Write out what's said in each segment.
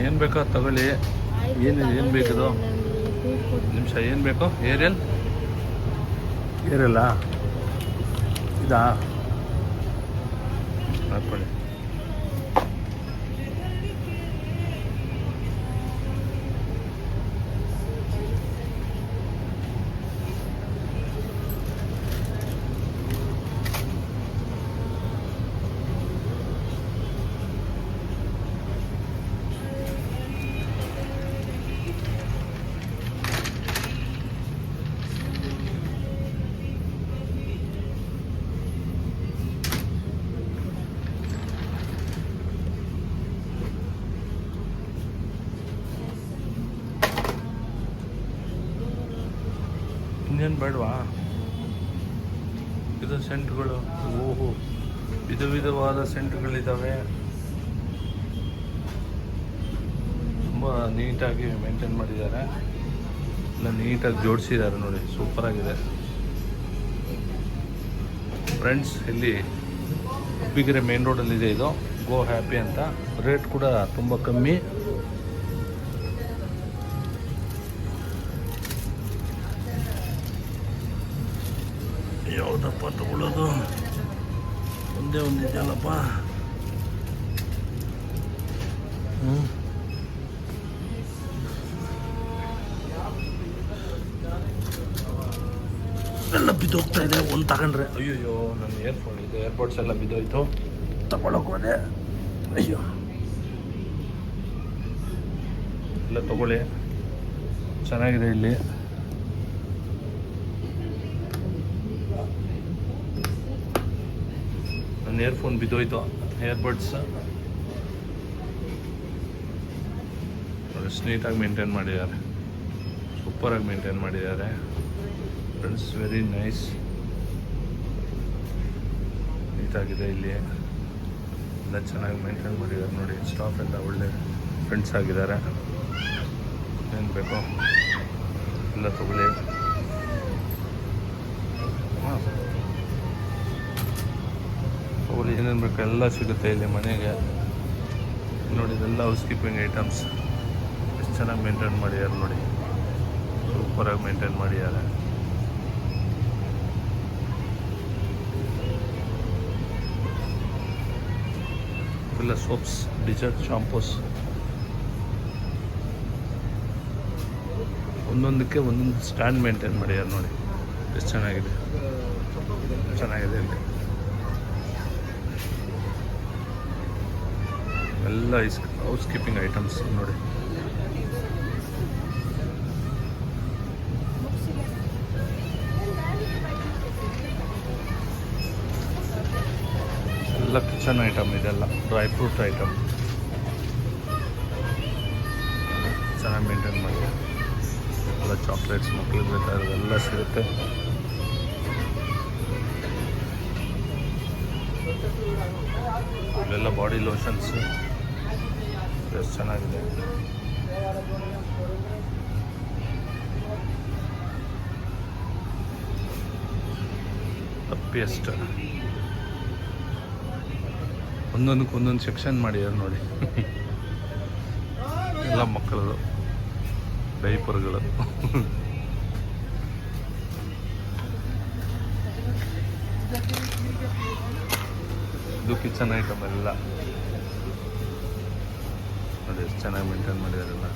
ಏನು ಬೇಕೋ ತಗೊಳ್ಳಿ. ಏನು ಬೇಕದು ನಿಮಿಷ. ಏನು ಬೇಕೋ? ಏರಿಯಲ್ಲಾ ಇದಾ ಹಾಕ್ಕೊಳ್ಳಿ. ಇನ್ನೇನು ಬೇಡವಾ? ಇದು ಸೆಂಟ್ಗಳು. ಓಹೋ, ವಿಧವಾದ ಸೆಂಟ್ಗಳಿದ್ದಾವೆ. ತುಂಬ ನೀಟಾಗಿ ಮೇಂಟೈನ್ ಮಾಡಿದ್ದಾರೆ. ಎಲ್ಲ ನೀಟಾಗಿ ಜೋಡಿಸಿದ್ದಾರೆ ನೋಡಿ, ಸೂಪರಾಗಿದೆ ಫ್ರೆಂಡ್ಸ್. ಇಲ್ಲಿ ಉಪ್ಪಿಗೆರೆ ಮೇನ್ ರೋಡಲ್ಲಿದೆ ಇದು ಗೋ ಹ್ಯಾಪಿ ಅಂತ. ರೇಟ್ ಕೂಡ ತುಂಬ ಕಮ್ಮಿ. ಯಾವುದಪ್ಪ ತಗೊಳ್ಳೋದು? ಒಂದೇ ಒಂದಿದೆಯಲ್ಲಪ್ಪ. ಎಲ್ಲ ಬಿದ್ದೋಗ್ತಾ ಇದೆ. ಒಂದು ತಗೊಂಡ್ರೆ ಅಯ್ಯೋ, ನನ್ನ ಇಯರ್ಫೋನ್ ಇದು ಏರ್ಪೋರ್ಟ್ಸ್ ಎಲ್ಲ ಬಿದ್ದೋಯ್ತು. ತಗೊಳಕ್ಕೆ ಹೋದೆ. ಅಯ್ಯೋ, ಎಲ್ಲ ತಗೊಳ್ಳಿ, ಚೆನ್ನಾಗಿದೆ. ಇಲ್ಲಿ ನನ್ನ ಇಯರ್ಫೋನ್ ಬಿದ್ದೋಯ್ತು. ಏರ್ಬಡ್ಸ್ ಎಷ್ಟು ನೀಟಾಗಿ ಮೇಂಟೈನ್ ಮಾಡಿದ್ದಾರೆ, ಸೂಪರಾಗಿ ಮೇಂಟೈನ್ ಮಾಡಿದ್ದಾರೆ ಫ್ರೆಂಡ್ಸ್. Very nice, ನೀಟಾಗಿದೆ. ಇಲ್ಲಿ ಎಲ್ಲ ಚೆನ್ನಾಗಿ ಮೇಂಟೈನ್ ಮಾಡಿದ್ದಾರೆ ನೋಡಿ. ಸ್ಟಾಫ್ ಎಲ್ಲ ಒಳ್ಳೆ ಫ್ರೆಂಡ್ಸ್ ಆಗಿದ್ದಾರೆ. ಏನು ಬೇಕೋ ಎಲ್ಲ ತಗೊಳ್ಳಿ. ಏನೇನು ಬೇಕು ಎಲ್ಲ ಸಿಗುತ್ತೆ ಇಲ್ಲಿ ಮನೆಗೆ ನೋಡಿ. ಇದೆಲ್ಲ ಹೌಸ್ ಕೀಪಿಂಗ್ ಐಟಮ್ಸ್ ಎಷ್ಟು ಚೆನ್ನಾಗಿ ಮೇಂಟೈನ್ ಮಾಡಿದ್ದಾರೆ ನೋಡಿ, ಸೂಪರಾಗಿ ಮೇಂಟೈನ್ ಮಾಡಿದ್ದಾರೆ. ಎಲ್ಲ ಸೋಪ್ಸ್, ಡಿಟರ್ಜೆಂಟ್, ಶಾಂಪೂಸ್, ಒಂದೊಂದಕ್ಕೆ ಒಂದೊಂದು ಸ್ಟ್ಯಾಂಡ್ ಮೇಂಟೈನ್ ಮಾಡಿದ್ದಾರೆ ನೋಡಿ, ಎಷ್ಟು ಚೆನ್ನಾಗಿದೆ. ಇಲ್ಲಿ ಎಲ್ಲ ಹೌಸ್ ಕೀಪಿಂಗ್ ಐಟಮ್ಸ್ ನೋಡಿ. ಎಲ್ಲ ಕಿಚನ್ ಐಟಮ್, ಇದೆಲ್ಲ ಡ್ರೈ ಫ್ರೂಟ್ ಐಟಮ್ ಚೆನ್ನಾಗಿ ಮೇಂಟೈನ್ ಮಾಡಿ. ಎಲ್ಲ ಚಾಕ್ಲೇಟ್ಸ್ ಮಕ್ಕಳಿಗೆ ಬೇಕಾದೆಲ್ಲ ಸಿಗುತ್ತೆ. ಇಲ್ಲೆಲ್ಲ ಬಾಡಿ ಲೋಷನ್ಸ್ ಎಷ್ಟು ಚೆನ್ನಾಗಿದೆ. ಪೇಸ್ಟ್ ಒಂದೊಂದಕ್ಕೆ ಒಂದೊಂದು ಸೆಕ್ಷನ್ ಮಾಡಿದ್ದಾರೆ ನೋಡಿ. ಎಲ್ಲ ಮಕ್ಕಳದು ಡೈಪರ್ಗಳು. ಇದು ಕಿಚನ್ ಐಟಮ್ ಎಲ್ಲ ನೋಡಿ, ಎಷ್ಟು ಚೆನ್ನಾಗಿ ಮೇಂಟೈನ್ ಮಾಡಿದಾರೆಲ್ಲ.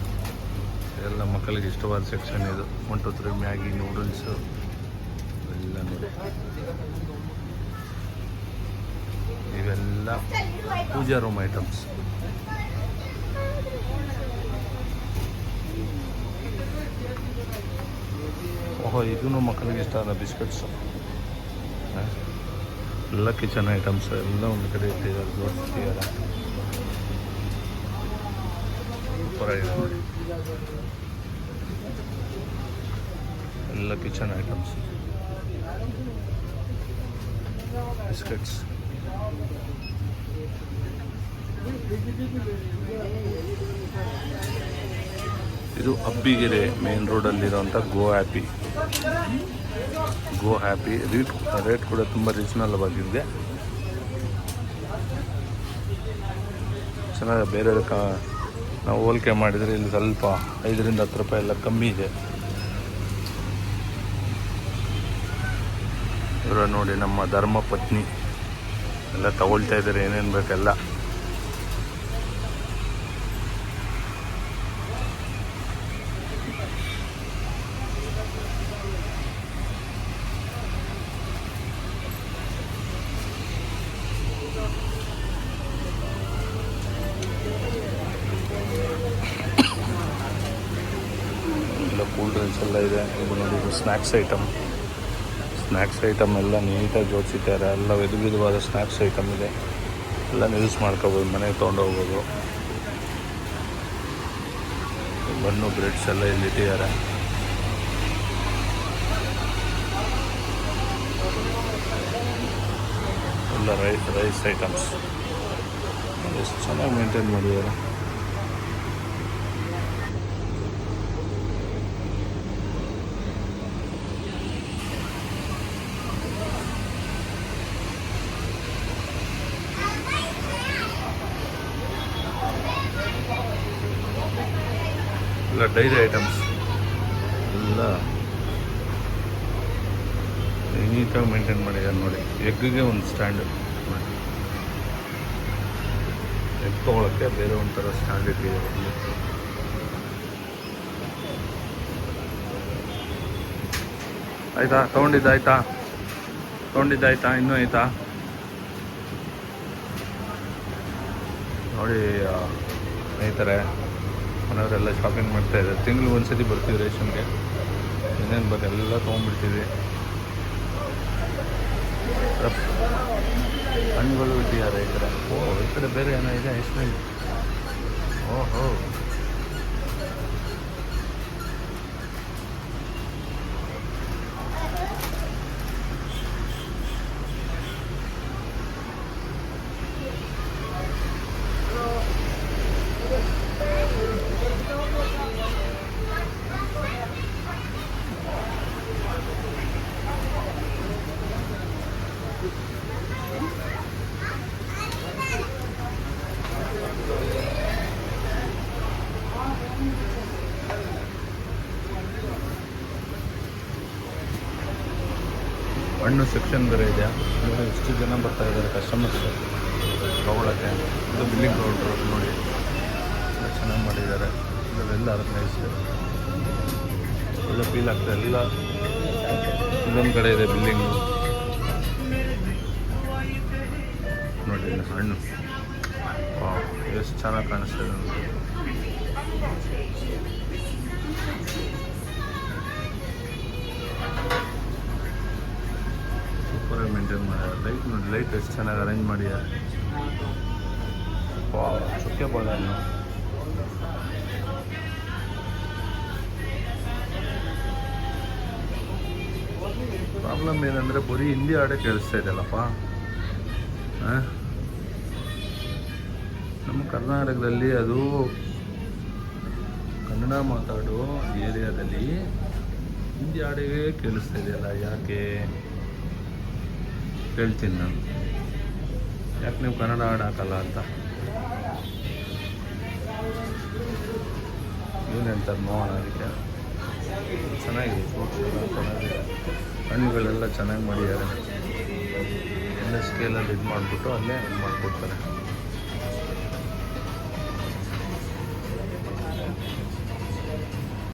ಎಲ್ಲ ಮಕ್ಕಳಿಗೆ ಇಷ್ಟವಾದ ಸೆಕ್ಷನ್ ಇದು. 1 2 3 ಮ್ಯಾಗಿ, ನೂಡಲ್ಸು ಎಲ್ಲ ನೋಡಿ. ಇವೆಲ್ಲ ಪೂಜಾ ರೂಮ್ ಐಟಮ್ಸ್. ಓಹೋ, ಇದೂ ಮಕ್ಕಳಿಗೆ ಇಷ್ಟ ಆದ ಬಿಸ್ಕೆಟ್ಸು. ಎಲ್ಲ ಕಿಚನ್ ಐಟಮ್ಸ್ ಎಲ್ಲ ಒಂದು ಕಡೆ ಇಟ್ಟಿದ್ದಾರೆ, ಜೋಡಿಸ್ತಿದ್ದಾರೆ. ಸೂಪರಾಗಿದೆ ನೋಡಿ. ಎಲ್ಲ ಕಿಚನ್ ಐಟಮ್ಸ್, ಬಿಸ್ಕೆಟ್ಸ್. ಇದು ಅಬ್ಬಿಗೆರೆ ಮೇನ್ ರೋಡಲ್ಲಿರೋಂಥ ಗೋ ಹ್ಯಾಪಿ. ಗೋ ಹ್ಯಾಪಿ. ರೇಟ್ ಕೂಡ ತುಂಬ ರೀಸನಬಲ್ ಆಗಿದೆ. ಚೆನ್ನಾಗಿ ಬೇರೆ ನಾವು ಹೋಲಿಕೆ ಮಾಡಿದರೆ ಇಲ್ಲಿ ಸ್ವಲ್ಪ 5ರಿಂದ 10 ರೂಪಾಯಿ ಎಲ್ಲ ಕಮ್ಮಿ ಇದೆ. ಇವರ ನೋಡಿ ನಮ್ಮ ಧರ್ಮಪತ್ನಿ ಎಲ್ಲ ತಗೊಳ್ತಾ ಇದ್ದಾರೆ ಏನೇನು ಬೇಕೆಲ್ಲ. ಎಲ್ಲ ಕೂಲ್ ಡ್ರಿಂಕ್ಸ್ ಎಲ್ಲ ಇದೆ. ಇದು ನೋಡಿ ಇದು ಸ್ನ್ಯಾಕ್ಸ್ ಐಟಮ್ ಎಲ್ಲ ನೀಟಾಗಿ ಜೋಡಿಸಿದ್ದಾರೆ. ಎಲ್ಲ ವಿಧವಾದ ಸ್ನ್ಯಾಕ್ಸ್ ಐಟಮ್ ಇದೆ. ಎಲ್ಲ ಯೂಸ್ ಮಾಡ್ಕೋಬೋದು, ಮನೆಗೆ ತೊಗೊಂಡೋಗ್ಬೋದು. ಬನ್ನು ಬ್ರೆಡ್ಸ್ ಎಲ್ಲ ಇಲ್ಲಿ ಇಟ್ಟಿದ್ದಾರೆ. ಎಲ್ಲ ರೈಸ್ ಐಟಮ್ಸ್ ಎಷ್ಟು ಚೆನ್ನಾಗಿ ಮೇಂಟೈನ್ ಮಾಡಿದ್ದಾರೆ. ಎಲ್ಲ ಡೈರಿ ಐಟಮ್ಸ್ ಎಲ್ಲ ನೀಟಾಗಿ ಮೇಂಟೈನ್ ಮಾಡಿದ್ದಾರೆ ನೋಡಿ. ಎಗ್ಗಿಗೆ ಒಂದು ಸ್ಟ್ಯಾಂಡ್, ಎಗ್ ತೊಗೊಳಕ್ಕೆ ಬೇರೆ ಒಂಥರ ಸ್ಟ್ಯಾಂಡ್ ಇಟ್ಟಿದ್ದಾರೆ. ಆಯಿತಾ? ತೊಗೊಂಡಿದ್ದಾಯ್ತಾ ಇನ್ನೂ ಆಯಿತಾ ನೋಡಿ. ಸ್ನೇಹಿತರೆ, ಮನೆಯವರೆಲ್ಲ ಶಾಪಿಂಗ್ ಮಾಡ್ತಾಯಿದ್ದಾರೆ. ತಿಂಗ್ಳಿಗೆ ಒಂದು ಸತಿ ಬರ್ತೀವಿ ರೇಷನ್ಗೆ. ಏನೇನು ಬೇಕು ಎಲ್ಲ ತೊಗೊಂಡ್ಬಿಡ್ತೀವಿ. ಹಣ್ಣುಗಳು ಇಟ್ಟಿದ್ದಾರೆ ಈ ಕಡೆ. ಈ ಕಡೆ ಬೇರೆ ಏನೋ ಇದೆ, ಐಸ್ ಕ್ರೀಮ್. ಓಹೋ, ಹಣ್ಣು ಸೆಕ್ಷನ್ ಬೇರೆ ಇದೆ ನೋಡಿ. ಎಷ್ಟು ಜನ ಬರ್ತಾ ಇದ್ದಾರೆ ಕಸ್ಟಮರ್ಸ್ ತೊಗೊಳಕ್ಕೆ. ಇದು ಬಿಲ್ಲಿಂಗ್ ಕೌಂಟ್ರು ನೋಡಿ, ಎಲ್ಲ ಚೆನ್ನಾಗಿ ಮಾಡಿದ್ದಾರೆ. ಇದೆಲ್ಲ ಆರ್ಗನೈಸ್ ಒಳ್ಳೆ ಫೀಲ್ ಆಗ್ತದೆ. ಎಲ್ಲ ಇದೊಂದು ಕಡೆ ಇದೆ ಬಿಲ್ಲಿಂಗು ನೋಡಿ. ಇಲ್ಲಿ ಹಣ್ಣು ಎಷ್ಟು ಚೆನ್ನಾಗಿ ಕಾಣಿಸ್ತದೆ ನಮಗೆ. ಸೂಪರಾಗಿ ಮೇಂಟೈನ್ ಮಾಡ್ಯಾರ. ಲೈಟ್ ನೋಡಿ, ಲೈಟ್ ಎಷ್ಟು ಚೆನ್ನಾಗಿ ಅರೇಂಜ್ ಮಾಡ್ಯಾರ. ಚುಕ್ಕೆ ಬಾಳೆಹಣ್ಣು ಪ್ರಾಬ್ಲಮ್ ಏನಂದರೆ ಬರೀ ಹಿಂದಿ ಹಾಡೇ ಕೇಳಿಸ್ತಾ ಇದೆಯಲ್ಲಪ್ಪ. ನಮ್ಮ ಕರ್ನಾಟಕದಲ್ಲಿ ಅದು ಕನ್ನಡ ಮಾತಾಡೋ ಏರಿಯಾದಲ್ಲಿ ಹಿಂದಿ ಹಾಡಿಗೆ ಕೇಳಿಸ್ತಾ ಇದೆಯಲ್ಲ, ಯಾಕೆ ಹೇಳ್ತೀನಿ ನಾನು. ಯಾಕೆ ನೀವು ಕನ್ನಡ ಹಾಡು ಹಾಕಲ್ಲ ಅಂತ ಏನು ಹೇಳ್ತಾರೆ ನೋಡೋಣ. ಅದಕ್ಕೆ ಚೆನ್ನಾಗಿದೆ, ಫ್ರೂಟ್ಸ್ ಎಲ್ಲ ಚೆನ್ನಾಗಿದೆ. ಹಣ್ಣುಗಳೆಲ್ಲ ಚೆನ್ನಾಗಿ ಮಾಡಿದ್ದಾರೆ. ಎಲ್ಲ ಸ್ಕೇಲಲ್ಲಿ ಇದು ಮಾಡಿಬಿಟ್ಟು ಅಲ್ಲೇ ಇದು ಮಾಡಿಕೊಡ್ತಾರೆ.